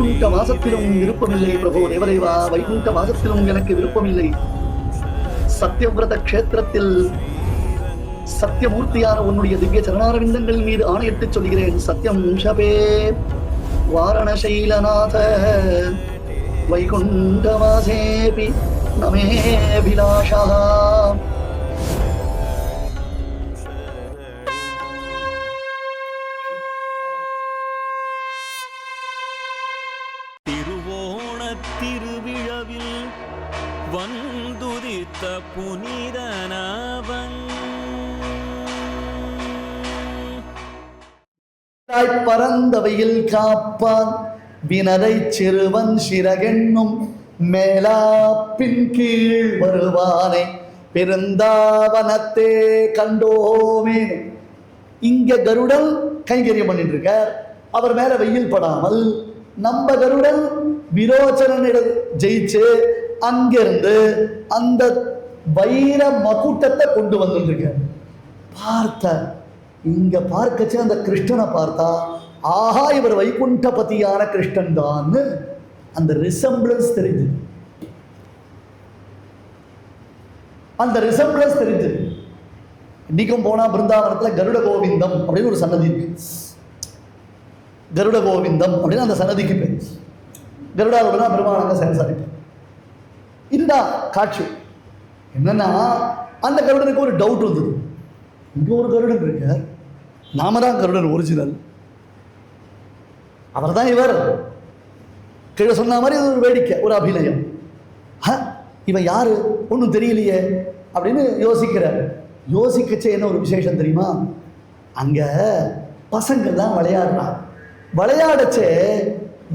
வைகுண்ட வாசத்திலும் விருப்பமில்லை பிரபு தேவதேவா, வைகுண்ட வாசத்திலும் எனக்கு விருப்பமில்லை. சத்தியவிரத கஷேத்திரத்தில் சத்தியமூர்த்தியான உன்னுடைய திவ்ய சரணாரவிந்தங்கள் மீது ஆணையிட்டு சொல்கிறேன். சத்தியம் ஷபே வாரணசைலநாத வைகுண்டவாசேபி நமே அபிலாஷா. திருவிழவில் வந்துதித்த புனிதனவன் பரந்தவையில் காப்பான் வினரை சிறுவன் சிறகென்னும் மேலாப்பின் கீழ் வருவானே பெருந்தாவனத்தே கண்டோமே. இங்க கருடன் கைங்கரியம் பண்ணிட்டு இருக்கார். அவர் மேல வெயில் படாமல் நம்ம கருடன் விரோச்சனனிட ஜெயிச்சு அங்கிருந்து அந்த வைர மகுட்டத்தை கொண்டு வந்துருக்க பார்த்த. இங்க பார்க்கச்சு அந்த கிருஷ்ணனை பார்த்தா ஆஹா இவர் வைகுண்டபதியான கிருஷ்ணன் தான் அந்த ரிசம்பிளன்ஸ் தெரிஞ்சு, அந்த ரிசம்பிளன்ஸ் தெரிஞ்சு. இன்னைக்கும் போனா பிருந்தாவனத்துல கருட கோவிந்தம் அப்படின்னு ஒரு சன்னதி இருக்கு. கருட கோவிந்தம் அப்படின்னு அந்த சன்னதிக்கு பேர். கருடாவுடனா பெருமானங்க சேனசாரிப்பார். இதுடா காட்சி. என்னன்னா அந்த கருடனுக்கு ஒரு டவுட் வந்தது. இங்க ஒரு கருடன் இருக்க, நாம தான் கருடன் ஒரிஜினல், அவர் தான் இவர். கீழே சொன்ன மாதிரி இது ஒரு வேடிக்கை, ஒரு அபிநயம். இவன் யாரு ஒன்றும் தெரியலையே அப்படின்னு யோசிக்கிறார். யோசிக்கச்சே என்ன ஒரு விசேஷம் தெரியுமா? அங்க பசங்கள்லாம் விளையாடுறான். விளையாடச்சே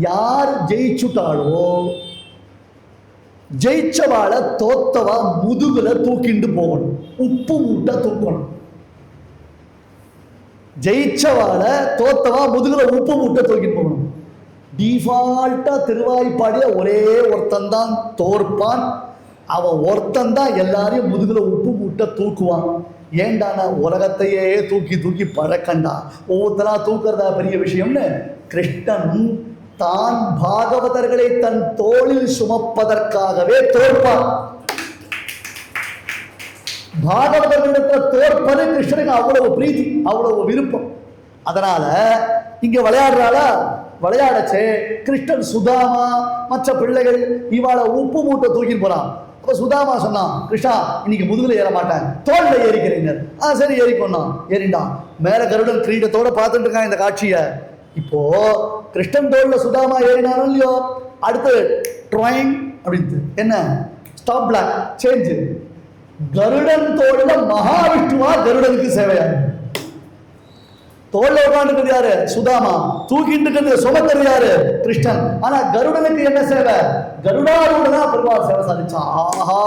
யார் ஜெயிச்சுட்டாளோ ஜெயிச்சவாளை தோத்தவா முதுகுல தூக்கிண்டு போகணும், உப்பு மூட்டை தூக்கணும். ஜெயிச்சவாளை தோத்தவா முதுகுல உப்பு மூட்டை தூக்கிட்டு போகணும். டிஃபால்ட்டா திருவாய்ப்பாடிய ஒரே ஒருத்தன் தான் தோற்பான். அவன் ஒருத்தன் தான் எல்லாரையும் முதுகுல உப்பு மூட்டை தூக்குவான். ஏண்டானா உலகத்தையே தூக்கி தூக்கி பழக்கண்டா, ஒவ்வொருத்தனா தூக்குறதா பெரிய விஷயம்னு கிருஷ்ணன் தான் பாகவதர்களை தன் தோளில் சுமப்பதற்காகவே தோற்பான். பாகவதர்களிடத்தில் தோற்பது கிருஷ்ணனுக்கு அவ்வளவு பிரீதி, அவ்வளவு விருப்பம். அதனால இங்க விளையாடுறாளா, விளையாடச்சே கிருஷ்ணன் சுதாமா மற்ற பிள்ளைகள் இவாளை உப்பு மூட்டை தூக்கிட்டு போறான். அப்ப சுதாமா சொன்னான், கிருஷ்ணா இன்னைக்கு முதுகுல ஏற மாட்டேன், தோல்ல ஏறிக்கிறீங்க. சரி ஏறிக்கொண்டான். ஏறிண்டான். மேல கருடன் கிரீடத்தோட பார்த்துட்டு இருக்கான் இந்த காட்சிய. இப்போ கிருஷ்ணன் தோல்ல சுதாமா ஏறினாலும் இல்லையோ, அடுத்து ட்ராயிங் அப்படின்னு என்ன ஸ்டாப் பிளாக் சேஞ்ச். கருடன் தோல்ல மகாவிஷ்ணுவா கருடனுக்கு சேவையா. தோல்ல உட்காந்துட்டு யாரு? சுதாமா. தூக்கிட்டு சுமக்கிறது யாரு? கிருஷ்ணன். ஆனா கருடனுக்கு என்ன சேவை? கருடாரூடனா பெருமாள் சேவை சாதிச்சான். ஆஹா,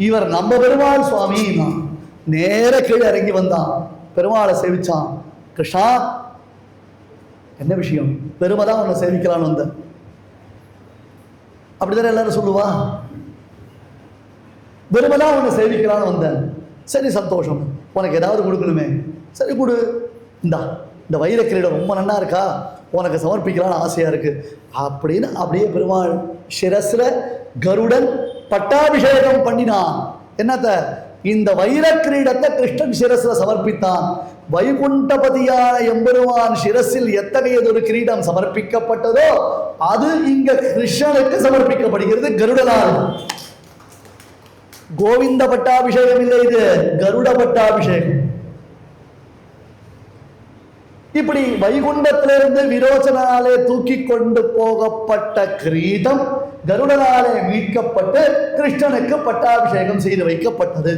இவர் நம்ம பெருமாள் சுவாமி. நேர கீழே இறங்கி வந்தான், பெருமாளை சேவிச்சான். கிருஷ்ணா என்ன விஷயம்? பெருமைதான் உன்னை சேவிக்கலான்னு வந்த. அப்படித்தானே எல்லாரும் சொல்லுவா, பெருமைதான் உன்னை சேவிக்கலான்னு வந்தேன். சரி சந்தோஷம், உனக்கு ஏதாவது கொடுக்கணுமே, சரி கொடு. இந்த வைர கிரீடம் ரொம்ப நன்னா இருக்கா, உனக்கு சமர்ப்பிக்கலான்னு ஆசையா இருக்கு அப்படின்னு அப்படியே பெருமாள் சிரஸ்ல கருடன் பட்டாபிஷேகம் பண்ணினான். என்னத்த? இந்த வைர கிரீடத்தை கிருஷ்ணன் சிரஸ்ல சமர்ப்பித்தான். வைகுண்டபதியான எம்பெருமான் சிரசில் எத்தகையதொரு கிரீடம் சமர்ப்பிக்கப்பட்டதோ அது இங்க கிருஷ்ணனுக்கு சமர்ப்பிக்கப்படுகிறது கருடனால். கோவிந்த பட்டாபிஷேகம் இல்லை, இது கருட பட்டாபிஷேகம். இப்படி வைகுண்டத்திலிருந்து விரோச்சனாலே தூக்கி கொண்டு போகப்பட்ட கிரீடம் கருடனாலே மீட்கப்பட்டு கிருஷ்ணனுக்கு பட்டாபிஷேகம் செய்து வைக்கப்பட்டது.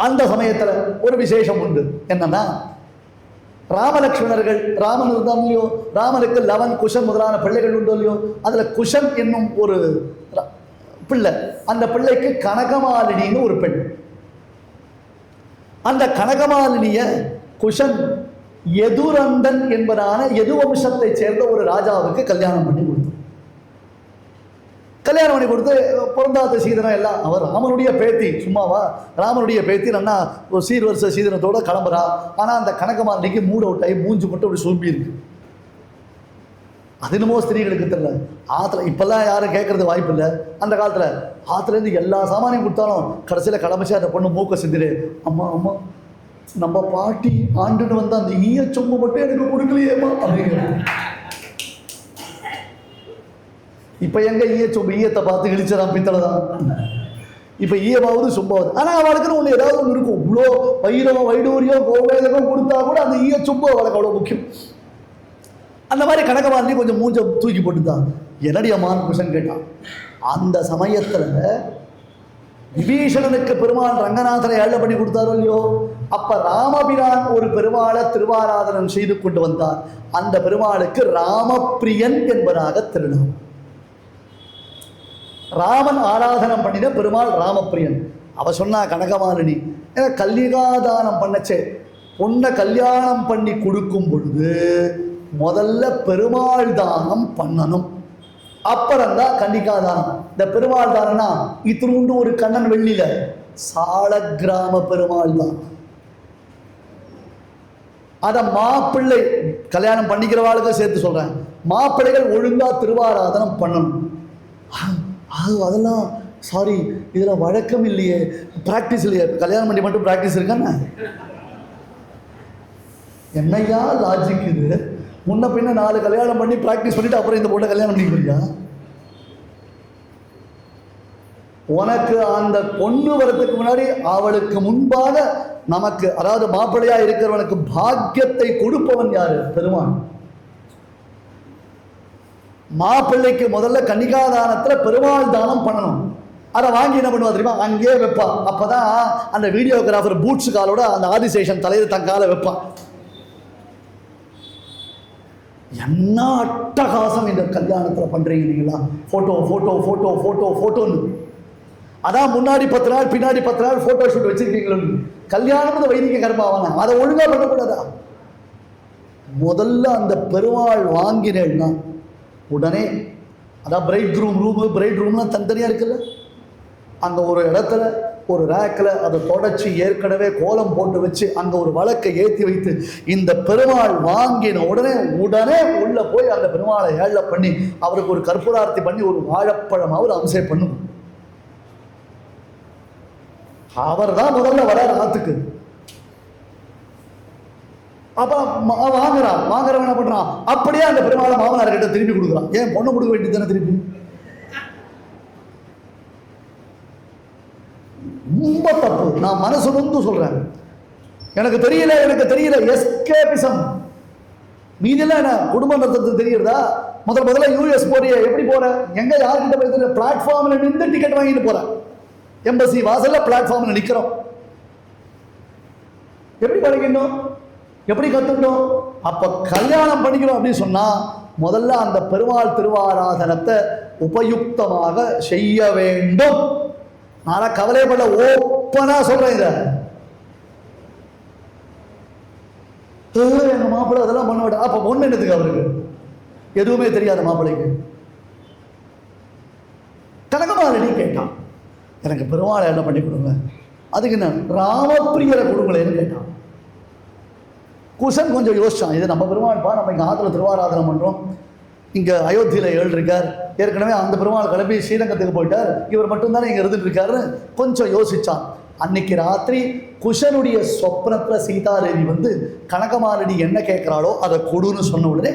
அந்த சமயத்துல ஒரு விசேஷம் உண்டு. என்னன்னா, ராமலட்சுமணர்கள், ராமன் இருந்தா இல்லையோ, ராமனுக்கு லவன் குஷன் முதலான பிள்ளைகள் உண்டோ இல்லையோ, அதுல குஷன் என்னும் ஒரு பிள்ளை, அந்த பிள்ளைக்கு கனகமாலினின்னு ஒரு பெண். அந்த கனகமாலினிய குஷன் யதுரந்தன் என்பதான யது வம்சத்தை சேர்ந்த ஒரு ராஜாவுக்கு கல்யாணம் பண்ணி கொடுத்தார். கல்யாணம் பண்ணி கொடுத்து பிறந்தாத்த சீதனம் எல்லாம். அவர் ராமனுடைய பேத்தி, சும்மாவா, ராமனுடைய பேத்தி நல்லா ஒரு சீர்வரிசை சீதனத்தோட கிளம்புறா. ஆனால் அந்த கனகமாரணிக்கு மூட் அவுட் ஆகி மூஞ்சி மட்டும் அப்படி சூம்பி இருக்கு. அது என்னமோ ஸ்திரீகளுக்கு தெரியல. ஆற்றுல இப்பெல்லாம் யாரும் கேட்கறது வாய்ப்பு இல்லை. அந்த காலத்தில் ஆற்றுலேருந்து எல்லா சாமானியும் கொடுத்தாலும் கடைசியில் கிளம்பிச்சு அந்த பொண்ணு மூக்க சிந்திரு, அம்மா அம்மா நம்ம பாட்டி ஆண்டுன்னு வந்தால் அந்த ஈய சொம்பு மட்டும் எனக்கு கொடுக்கலையேம்மா அப்படிங்கிறது. இப்போ எங்கே ஈய சொம்பு, ஈயத்தை பார்த்து இழிச்சதான் பித்தளை தான். இப்போ ஈயமாவது சொம்பாவது. ஆனால் அவளுக்குன்னு ஒன்று ஏதாவது ஒன்று இருக்கும். இவ்வளோ வைரம் வைடூரியம் கோவேதகம் கொடுத்தா கூட அந்த ஈய சொம்பு அவளுக்கு அவ்வளோ முக்கியம். அந்த மாதிரி கனகமாரதி கொஞ்சம் மூஞ்ச தூக்கி போட்டுதான். என்னடி அம்மான்னு குஷன் கேட்டான். அந்த சமயத்தில் விபீஷணனுக்கு பெருமாள் ரங்கநாதனை ஏழை பண்ணி கொடுத்தாரோ இல்லையோ, அப்ப ராமபிரான் ஒரு பெருமாளை திருவாராதனம் செய்து கொண்டு வந்தார். அந்த பெருமாளுக்கு ராமப்பிரியன் என்பதாக திருநாமம். ராமன் ஆராதனம் பண்ணின பெருமாள் ராமப்பிரியன். அவ சொன்னா கனகமாலினி, கல்யாணம் பண்ணச்சே பொண்ணை கல்யாணம் பண்ணி கொடுக்கும் பொழுது முதல்ல பெருமாள் தானம் பண்ணணும், அப்புறம்தான் கன்னிகாதானம். இந்த பெருமாள் தானம்னா இத்திருண்டு ஒரு கண்ணன் வெள்ளியில சால கிராம பெருமாள் தான். அத மாப்பிள்ளை கல்யாணம் பண்ணிக்கிறவாளுக்கு சேர்த்து சொல்றேன். மாப்பிள்ளைகள் ஒழுங்கா திருவாராதனம் பண்ணணும். அதெல்லாம் சாரி, இதுல வழக்கம் இல்லையே, பிராக்டிஸ் இல்லையே. கல்யாணம் பண்ணி மட்டும் பிராக்டிஸ் இருக்கான்னு என்னையா லாஜிக் இது? முன்ன பின்ன 4 கல்யாணம் பண்ணி பிராக்டிஸ் பண்ணிட்டு அப்புறம் இந்த பொண்ணை கல்யாணம் பண்ணிக்கிறியா? உனக்கு அந்த பொண்ணு வரத்துக்கு முன்னாடி அவளுக்கு முன்பாக நமக்கு, அதாவது மாப்பிள்ளையா இருக்கிறவனுக்கு பாக்கியத்தை கொடுப்பவன் யாரு? பெருமான். மாப்பிள்ளைக்கு முதல்ல கன்னிகாதானத்துல பெருமாள் தானம் பண்ணணும். அதை வாங்கி என்ன பண்ணுவா தெரியுமா? அங்கேயே வைப்பான். அப்பதான் அந்த வீடியோகிராஃபர் பூட்ஸ் காலோட அந்த ஆதிசேஷன் தலையில் தன் காலை வைப்பான். என்ன அட்டகாசம் இந்த கல்யாணத்தில் பண்றீங்க நீங்களா? போட்டோ போட்டோ போட்டோ போட்டோ போட்டோன்னு. அதான் முன்னாடி 10 நாள் பின்னாடி 10 நாள் போட்டோ ஷூட் வச்சிருக்கீங்களோ. கல்யாணம் வைதிக கர்மாவான அதை ஒழுங்கா பண்ணக்கூடாதா? முதல்ல அந்த பெருமாள் வாங்கினேன்னா உடனே, அதான் பிரைட் க்ரூம் ரூமு, பிரைட் ரூம்லாம் தனித்தனியாக இருக்குல்ல, அங்கே ஒரு இடத்துல ஒரு ரேக்கில் அதை தொடச்சி ஏற்கனவே கோலம் போட்டு வச்சு அங்கே ஒரு வழக்கை ஏற்றி வைத்து இந்த பெருமாள் வாங்கின உடனே உள்ளே போய் அந்த பெருமாளை ஏழை பண்ணி அவருக்கு ஒரு கற்பூரார்த்தி பண்ணி ஒரு வாழைப்பழம் அவர் அம்சை பண்ணும். அவர் தான் முதல்ல வராரு ஆத்துக்கு. அப்ப வாங்குறவன் என்ன பண்றான்? அப்படியே அந்த பெருமாளை மாமனார் கிட்ட திருப்பி கொடுக்குறான். ஏன் பொண்ணு கொடுக்க வேண்டியது தானே திருப்பி? ரொம்ப தப்பு. நான் மனசு வந்து சொல்றேன். எனக்கு தெரியல எஸ்கேபிசம். மீதியெல்லாம் என்ன குடும்பம் நடத்துறது தெரியுறதா? முதல்ல யூஎஸ் போறிய, எப்படி போற? எங்க யார்கிட்ட போய் பிளாட்ஃபார்ம்ல நின்று டிக்கெட் வாங்கிட்டு போற. எம்பசி வாசல்ல பிளாட்ஃபார்ம்ல நிக்கிறோம். எப்படி பழகிட்டோம், எப்படி கத்துக்கணும்? அப்ப கல்யாணம் பண்ணிக்கணும் அப்படின்னு சொன்னா முதல்ல அந்த பெருமாள் திருவாராதனத்தை உபயுக்தமாக செய்ய வேண்டும். நான் கவலைப்பட ஓப்பனா சொல்றேன். இத எங்க மாப்பிள்ளை அதெல்லாம் பண்ண மாட்டேன். அப்ப பொண்ணு என்னதுக்கு? அவருக்கு எதுவுமே தெரியாத மாப்பிள்ளைக்கு. கனகமாரடி கேட்டான், எனக்கு பெருமாளை என்ன பண்ணி கொடுங்க. அதுக்கு என்ன ராமப்பிரியரை கொடுங்களேன்னு கேட்டான். குஷன் கொஞ்சம் யோசிச்சான். இது நம்ம பெருமாள்ப்பா, நம்ம இங்கே ஆற்றுல திருவாராதனம் பண்ணுறோம், இங்கே அயோத்தியில் 7 இருக்கார், ஏற்கனவே அந்த பெருமாள் கிளம்பி ஸ்ரீரங்கத்துக்கு போயிட்டார், இவர் மட்டும்தானே இங்கே இருந்துட்டு இருக்காருன்னு கொஞ்சம் யோசிச்சான். அன்னைக்கு ராத்திரி குஷனுடைய சொப்னத்தில் சீதாதேவி வந்து கனகமாரடி என்ன கேட்குறாளோ அதை கொடுன்னு சொன்ன உடனே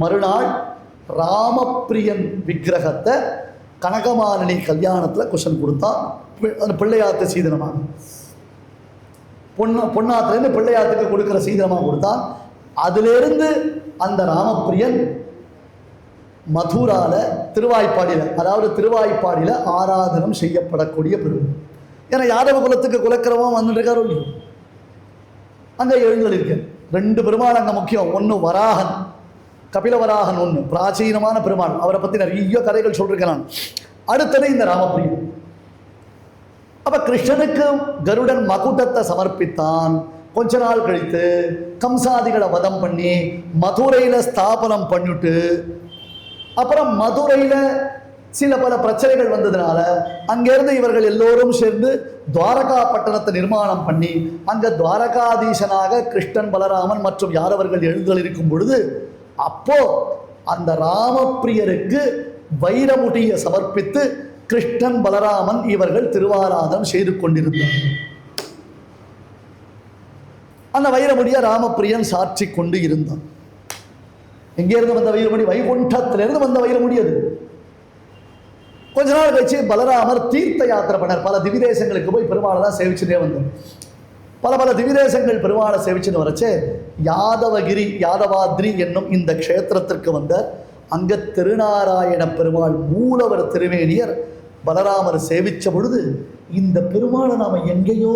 மறுநாள் ராமப்பிரியன் விக்கிரகத்தை கனகமாலினி கல்யாணத்தில் குஷன் கொடுத்தான். அந்த பிள்ளையாத்து சீதனமாக பொன்னாத்துலேருந்து பிள்ளையாத்துக்கு கொடுக்குற சீதனமாக கொடுத்தான். அதிலிருந்து அந்த ராமப்பிரியன் மதுரால திருவாய்ப்பாடியில், அதாவது திருவாய்ப்பாடியில் ஆராதனம் செய்யப்படக்கூடிய பெருமை. ஏன்னா யாதவ குலத்துக்கு குலக்கிரமம் வந்துட்டு இருக்காரோ இல்லையோ, அங்கே எழுந்தல் இருக்கு. 2 பெருமாள் அங்கே முக்கியம். ஒன்று வராகன், கபிலவராகன் ஒன்று, பிராச்சீனமான பெருமாள். அவரை பற்றி நிறைய கதைகள் சொல்லிருக்கேன் நான். அடுத்தது இந்த ராமப்பிரியன். அப்ப கிருஷ்ணனுக்கு கருடன் மகுடத்தை சமர்ப்பித்தான். கொஞ்ச நாள் கழித்து கம்சாதிகளை வதம் பண்ணி மதுரையில் ஸ்தாபனம் பண்ணிட்டு, அப்புறம் மதுரையில் சில பல பிரச்சனைகள் வந்ததுனால அங்கிருந்து இவர்கள் எல்லோரும் சேர்ந்து துவாரகா பட்டணத்தை நிர்மாணம் பண்ணி அங்க துவாரகாதீசனாக கிருஷ்ணன் பலராமன் மற்றும் யாரவர்கள் எழுந்தளிருக்கும் பொழுது அப்போ அந்த ராமப்பிரியருக்கு வைரமுடியை சமர்ப்பித்து கிருஷ்ணன் பலராமன் இவர்கள் திருவாராதனம் செய்து கொண்டிருந்தார். அந்த வைரமுடியை ராமப்பிரியன் சாட்சி கொண்டு இருந்தான். எங்கேருந்து வந்த வைரமுடி? வைகுண்டத்திலிருந்து வந்த வைரமுடி அது. கொஞ்ச நாள் கழிச்சு பலராமர் தீர்த்த யாத்திரை பண்ணார். பல திவிதேசங்களுக்கு போய் பெருமாளை தான் சேவிச்சுட்டே வந்தார். பல திவிதேசங்கள் பெருமாளை சேவிச்சுன்னு வரச்சே யாதவகிரி யாதவாத்ரி என்னும் இந்த க்ஷேத்திரத்திற்கு வந்தார். அங்க திருநாராயண பெருமாள் மூலவர் திருவேணியர் பலராமர் சேவிச்ச பொழுது இந்த பெருமாளை நாம எங்கேயோ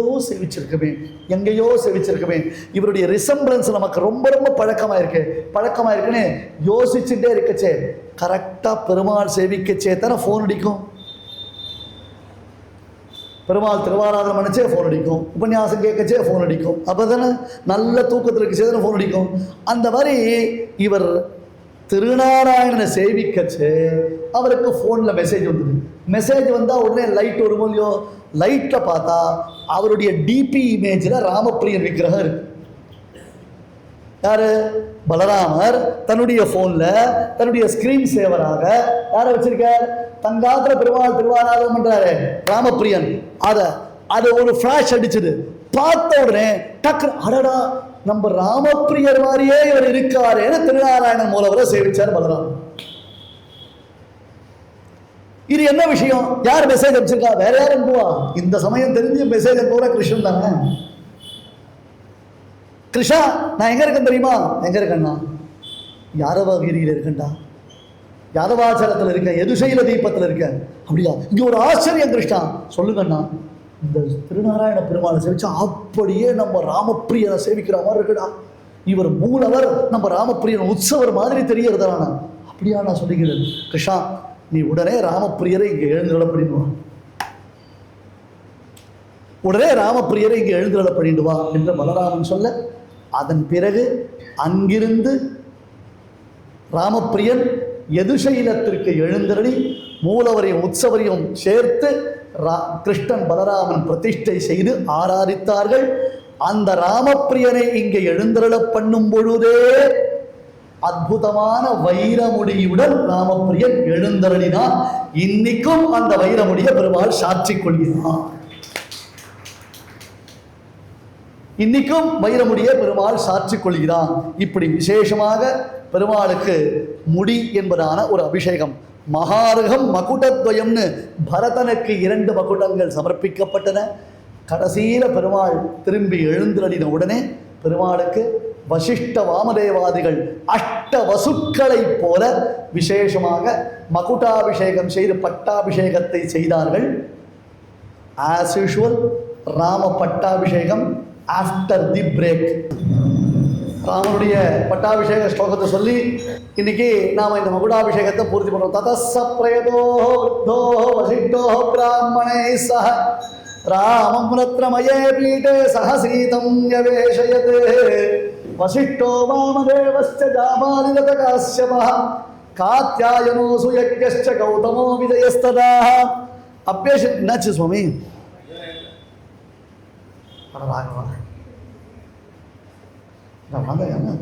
சேவிச்சிருக்கவே இவருடைய ரிசம்பிளன்ஸ் நமக்கு ரொம்ப ரொம்ப பழக்கமா இருக்குன்னு யோசிச்சுட்டே இருக்கச்சே கரெக்டா பெருமாள் சேவிக்கச்சே தானே ஃபோன் அடிக்கும். பெருமாள் திருவாராதனம் பண்ணிச்சே ஃபோன் அடிக்கும், உபன்யாசம் கேட்கச்சே ஃபோன் அடிக்கும், அப்போ தானே நல்ல தூக்கத்தில் இருக்கச்சே தானே ஃபோன் அடிக்கும். அந்த மாதிரி இவர் திருநாராயணனை சேவிக்கச்சு அவருக்கு ஃபோனில் மெசேஜ் வந்தது. மெசேஜ் வந்தால் உடனே லைட் ஒரு மூலியோ லைட்டில் பார்த்தா அவருடைய டிபி இமேஜில் ராமப்பிரியன் விக்கிரகம் இருக்கு. யாரு? பலராமர் தன்னுடைய ஃபோனில் தன்னுடைய ஸ்கிரீன் சேவராக யாரை வச்சிருக்கார்? தங்காத்திர பெருமாள் திருவாராதனம் பண்றாரு ராமப்பிரியன். அதை ஒரு ஃபிளாஷ் அடிச்சது. பார்த்த உடனே டக்கு அடடா நம்ம ராமப்பிரியர் மாதிரியே இவர் இருக்காருன்னு திருநாராயணன் மூலவரை சேவிச்சார் பலராமன். இது என்ன விஷயம்? யார் மெசேஜ் அனுப்பிச்சிருக்கா? வேற யார் அனுப்புவா? இந்த சமயம் தெரிஞ்சு மெசேஜ் அனுப்புற கிருஷ்ணன் தானே. கிருஷ்ணா நான் எங்க இருக்கேன் தெரியுமா? எங்க இருக்கேன்னா யாதவகிரியில் இருக்கேன்டா, யாதவாச்சலத்தில் இருக்கேன், எதுசைல தீபத்தில் இருக்கேன். அப்படியா? இங்க ஒரு ஆச்சரியம் கிருஷ்ணா, சொல்லுங்கண்ணா. இந்த திருநாராயண பெருமாளை சேவிச்சா அப்படியே நம்ம ராமப்பிரியனை சேவிக்கிற மாதிரி இருக்குடா. இவர் மூலவர் நம்ம ராமப்பிரியன் உற்சவர் மாதிரி தெரியறதானா? அப்படியா நான் சொல்லிக்கிறேன். கிருஷ்ணா நீ உடனே ராமப்பிரியரை இங்கே எழுந்துள்ள பண்ணிடுவான், உடனே ராமப்பிரியரை இங்கே எழுந்துள்ள பண்ணிடுவா என்று பலராமன் சொல்ல, அதன் பிறகு அங்கிருந்து ராமப்பிரியன் எதுசைலத்திற்கு எழுந்தருளி மூலவரையும் உற்சவரையும் சேர்த்து கிருஷ்ணன் பலராமன் பிரதிஷ்டை செய்து ஆராதித்தார்கள். அந்த ராமப்பிரியனை இங்கே எழுந்தருள பண்ணும் பொழுதே அற்புதமான வைரமுடியுடன் ராமப்பிரியன் எழுந்தருளினான். இன்னைக்கும் அந்த வைரமுடியை பெருமாள் சாட்சி கொள்கிறான். இன்னைக்கும் வைரமுடியை பெருமாள் சாட்சி கொள்கிறான். இப்படி விசேஷமாக பெருமாளுக்கு முடி என்பதான ஒரு அபிஷேகம். மகார்கம் மகுடத்வயம்னு பரதனுக்கு 2 மகுடங்கள் சமர்ப்பிக்கப்பட்டன. கடைசியில பெருமாள் திரும்பி எழுந்தருளின உடனே பெருமாளுக்கு வசிஷ்ட வாமதேவாதிகள் அஷ்ட வசுக்களை போல விசேஷமாக மகுடாபிஷேகம் செய்து பட்டாபிஷேகத்தை செய்தார்கள். ஆஸ் யூஷுவல் ராம பட்டாபிஷேகம் ஆஃப்டர் தி பிரேக். ராமனுடைய பட்டாபிஷேக ஸ்லோகத்தை சொல்லி இன்னைக்கு நாம இந்த மகுடாபிஷேகத்தை பூர்த்தி பண்றோம். ததஸ்ஸ பிரயதோ விருத்தோ வசிஷ்டோ பிராமணை சஹ ராமம் ரத்னமயே பீடே சஹ சீதம் யவேஷயத் வசிஷ்டோ வாமதேவஸ்ச ஜாபாலிரத காஸ்யபः காத்யாயனோ சுயக்ஞஸ்ச கௌதமோ விஜயஸ்ததா. அப்பேஷ என்னாச்சு சுவாமி?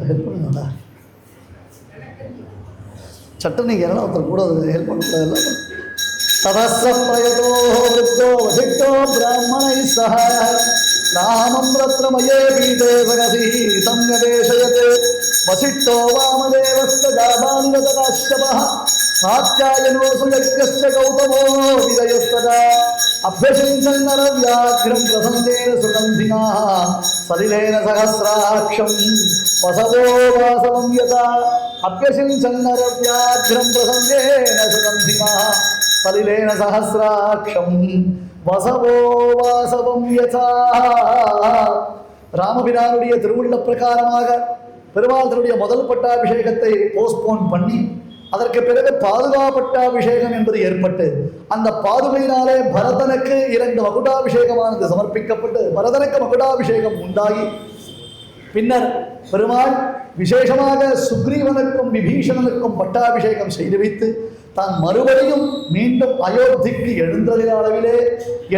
ஹெல்ப் பண்ணுங்களா? சட்டம் நீங்கள் என்ன ஒருத்தர் கூட ஹெல்ப் பண்ண. ததஸ்ஸ பிரயதோ விருத்தோ வசிஷ்டோ பிராமணை சஹ ராமம் ரத்னமயே பீடே சகசீதம் யவேஷயத் வசிஷ்டோ வாமதேவஸ்ச ஜாபாலிரத காஸ்யபः காத்யாயனோ சுயக்ஞஸ்ச கௌதமோ விஜயஸ்ததா. அப்யசிஞ்சன் நரவ்யாக்ரம் பிரசந்தேன சுகந்தினா சலிலேன சஹஸ்ராட்சம் வசவோ வாசவம் யதா. அப்யசிஞ்சன் நரவ்யாக்ரம் பிரசந்தேன சுகந்தினா சலிலேன சஹஸ்ராட்சம் வசவோ வாசவம் யதா. ராமபிரானுடைய திருவுள்ள பிரகாரமாக பெருமாள் தன்னுடைய முதல் பட்டாபிஷேகத்தை போஸ்ட்போன் பண்ணி அதற்கு பிறகு பாதுகா பட்டாபிஷேகம் என்பது ஏற்பட்டு அந்த பாதுகையினாலே பரதனுக்கு 2 மகுடாபிஷேகமானது சமர்ப்பிக்கப்பட்டு பரதனுக்கு மகுடாபிஷேகம் உண்டாகி பின்னர் பெருமாள் விசேஷமாக சுக்ரீவனுக்கும் விபீஷணனுக்கும் பட்டாபிஷேகம் செய்து வைத்து தான் மறுபடியும் மீண்டும் அயோத்திக்கு எழுந்ததின் அளவிலே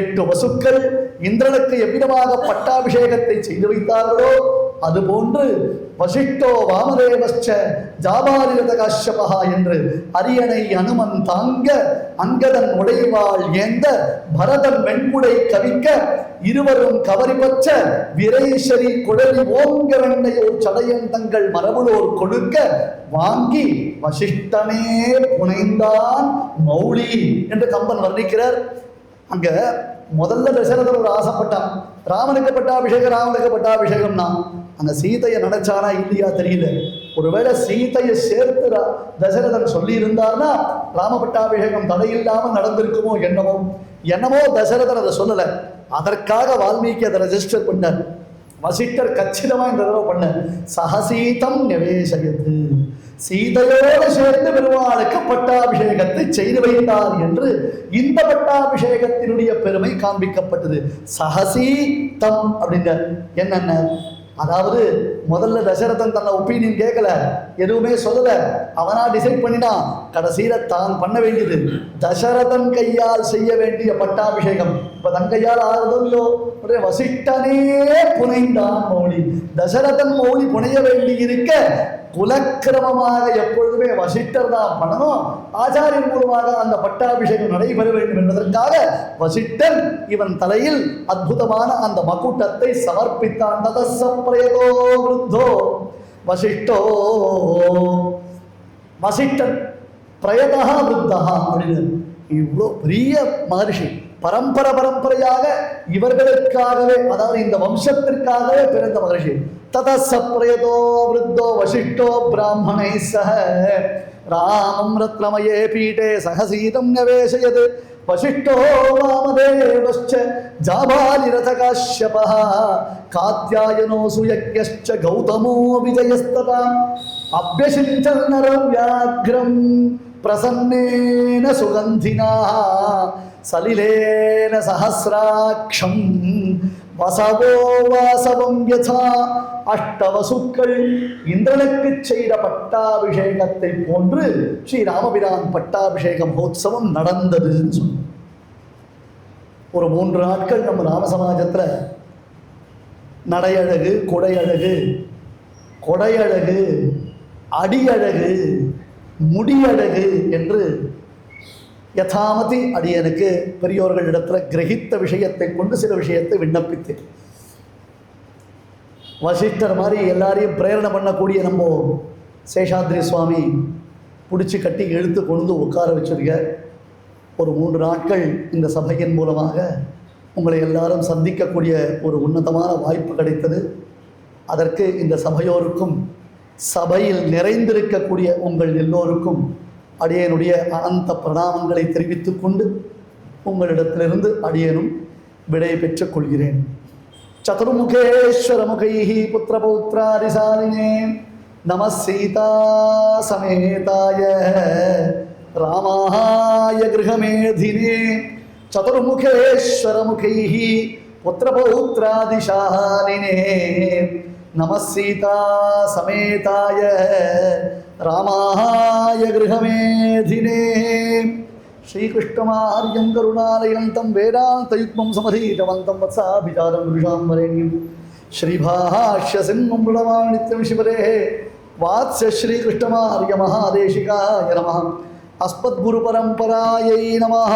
8 வசுக்கள் இந்திரனுக்கு எவ்விதமாக பட்டாபிஷேகத்தை செய்து வைத்தார்களோ அதுபோன்று வசிஷ்டோ வாமதேவஸ்ச ஜாபாலிரத காஷ்யபா என்று அரியணை அனுமன் தாங்க அங்கதன் உடைவாள் ஏந்த பரதன் வெண்குடை கவிக்க இருவரும் கவரிபற்ற விரைசரி குழலி ஓங்க வெண்ணையோர் சடையன் தங்கள் மரபுளோர் கொடுக்க வாங்கி வசிஷ்டனே புனைந்தான் மௌலி என்று கம்பன் வர்ணிக்கிறார். அங்க முதல்ல தசரதன் ஒரு ஆசைப்பட்டான், ராமனுக்கு பட்டாபிஷேகம்னா அந்த சீதையை நினைச்சானா இல்லையா தெரியல. ஒருவேளை சீதையை சேர்த்து தசரதன் சொல்லி இருந்தார்னா ராம பட்டாபிஷேகம் தடையில்லாமல் நடந்திருக்குமோ என்னமோ தசரதன் அதை சொல்லல. அதற்காக வால்மீகி அதை ரெஜிஸ்டர் பண்ணார். வசிஷ்டர் கச்சிதமா இந்த தடவை பண்ண சகசீதம் நிவேசயத்து, சீதையோடு சேர்ந்து பெருமாளுக்கு பட்டாபிஷேகத்தை செய்து வைத்தார் என்று இந்த பட்டாபிஷேகத்தினுடைய பெருமை காண்பிக்கப்பட்டது. சகசீதம் அப்படின்ற என்னென்ன, அதாவது முதல்ல தசரதன் தன்னை ஒப்பீனியன் கேட்கல, எதுவுமே சொல்லல, அவனா டிசைட் பண்ணினா. கடைசியில தான் பண்ண வேண்டியது தசரதன் கையால் செய்ய வேண்டிய பட்டாபிஷேகம். இப்ப தன் கையால் ஆறுதோ வசிஷ்டனே புனைந்தான் மௌலி. தசரதன் மௌலி புனைய வேண்டி இருக்க குலக்கிரமமாக எப்பொழுதுமே வசிஷ்டர் தான் பண்ணணும். ஆச்சாரியன் மூலமாக அந்த பட்டாபிஷேகம் நடைபெற வேண்டும் என்பதற்காக வசிஷ்டன் இவன் தலையில் அற்புதமான அந்த மகுட்டத்தை சமர்ப்பித்தான். ததசப்ரயதோ விருத்தோ வசிஷ்டோ, வசிஷ்டன் பிரயதா விருத்தா அப்படின்னு இவ்வளோ பெரிய மகர்ஷி பரம்பரையாக இவர்களுக்காகவே, அதாவது இந்த வம்சத்திற்காகவே பிறந்த மகர்ஷி. ததசப்ரயதோ விருத்தோ வசிஷ்டோ பிராமணை சக ராமம் ரத்னமயே பீட்டே சகசீதம் நவேசயது வசிஷ்டோ வாமதேவஸ்ச ஜாபாலிரத காஷ்யபः காத்யாயனோ சுயக்யஸ்ச கௌதமோ விஜயஸ்ததா அப்யசிஞ்சல் நரம் வியாக்ரம் பிரசன்னேன சுகந்தினா சலிலேன சஹஸ்ராட்சம் வசவோ வாசவம் யதா. அஷ்டவசுக்கள் இந்திரனுக்கு செய்த பட்டாபிஷேகத்தை போன்று ஸ்ரீராமபிரான் பட்டாபிஷேக மகோத்சவம் நடந்ததுன்னு சொன்ன. ஒரு 3 நாட்கள் நம்ம ராம சமாஜத்தில் நடையழகு, கொடையழகு, அடியழகு, முடியழகு என்று யதாமதி அடியனுக்கு பெரியோர்களிடத்தில் கிரகித்த விஷயத்தை கொண்டு சில விஷயத்தை விண்ணப்பித்தேன். வசிஷ்டர் மாதிரி எல்லாரையும் பிரேரணை பண்ணக்கூடிய நம்ம சேஷாத்ரி சுவாமி பிடிச்சி கட்டி இழுத்து கொண்டு உட்கார வச்சிருக்க. ஒரு 3 நாட்கள் இந்த சபையின் மூலமாக உங்களை எல்லாரும் சந்திக்கக்கூடிய ஒரு உன்னதமான வாய்ப்பு கிடைத்தது. அதற்கு இந்த சபையோருக்கும் சபையில் நிறைந்திருக்கக்கூடிய உங்கள் எல்லோருக்கும் அடியனுடைய அனந்த பிரணாமங்களை தெரிவித்துக் கொண்டு உங்களிடத்திலிருந்து அடியனும் விடை பெற்றுக் கொள்கிறேன். சதுர்முகேஸ்வர முகைஹி புத்திரபௌத்ராதிசாலினே நம சீதா சமேதாய ராமாய கிருஹமேதினே. சதுர்முகேஸ்வர முகைஹி புத்திரபௌத்ராதிசாலினே நம சீதா சமேதாய ராமாய கிருஹமேதினே. ஸ்ரீகிருஷ்ணமார்யம் கருணாலயந்தம் வேதாந்தயுக்மம் சமதீதவந்தம் வத்சாபிசாரம் புருஷாம் வரேண்யம் ஸ்ரீபாஷ்ய சிம்மம் பிரணமாநித்யம் சிவரே வாத்ஸ்ய ஸ்ரீகிருஷ்ணமார்ய மகாதேசிகாய நமः. அஸ்மத்குரு பரம்பராயை நமः.